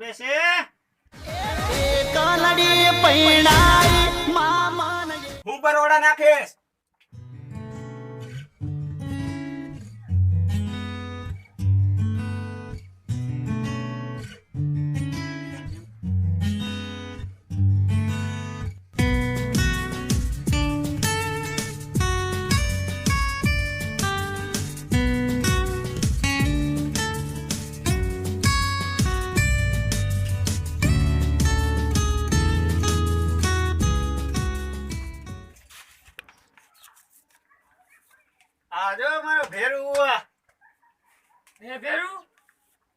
સાંભળે છે? હું બરોડા નાખીશ. આ જો મારો ભેરું. એ ભેરું,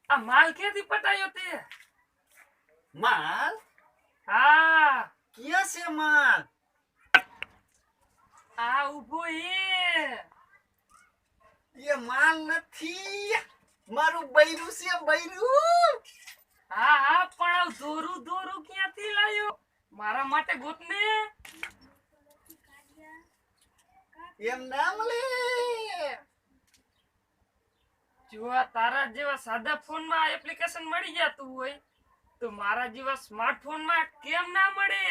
આ માલ ક્યાંથી પટાયો તે? માલ? હા, ક્યાં છે માલ? આ ઉભો એ માલ નથી, મારું બૈરું છે, બૈરું. હા હા, પણ આ દોરું ક્યાંથી લાયો? મારા માટે ગોતને. એમ નામ લે. જો આ તારા જેવા સાદા ફોનમાં આ એપ્લિકેશન મળી જતું હોય તો મારા જેવા સ્માર્ટફોનમાં કેમ ના મળે?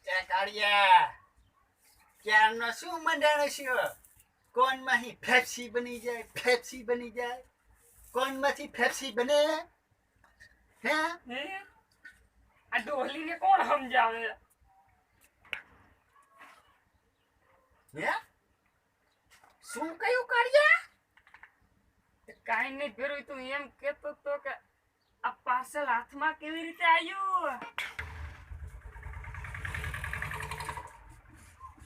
એ કાળિયા, ક્યારનો શું મંડાણો છે? કોણ માંથી ફેફસી બની જાય, ફેફસી બની જાય? કોણ માંથી ફેફસી બને? હે? હે? આ ડોલીને કોણ સમજાવે? હે? શું કયું કાળિયા? કાઈ નહીં ભેરું, તું એમ કેતો તો કે આ પાર્સલ હાથમાં કેવી રીતે આવ્યું?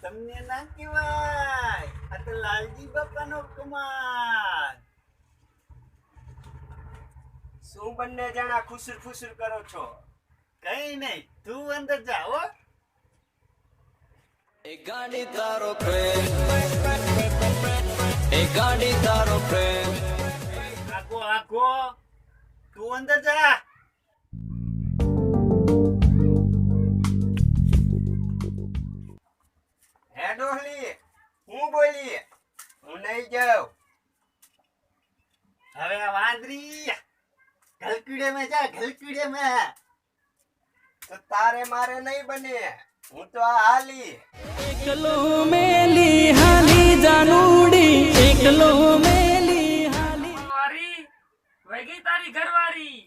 તમને ના કહેવાય, આ તો લાલજી બાપાનો કમાલ. શું બંને જણા ખુસુર ફુસુર કરો છો? કઈ નહીં, તું અંદર જા હો. એક ગાડી તારો પ્રેમ, એક ગાડી તારો પ્રેમ. આગો આગો, તું અંદર જા. હે ડોહલી, હું બોલી? હું નહીં જાઉં. હવે આ વાંદરી ઘલકીડે में જા, ઘલકીડે में. તો તારે મારે નહીં બને, હું તો આ હાલી. એકલો મેલી હાલી જાનુડી, એકલો મેલી હાલી. વારી વગી તારી ઘરવાળી.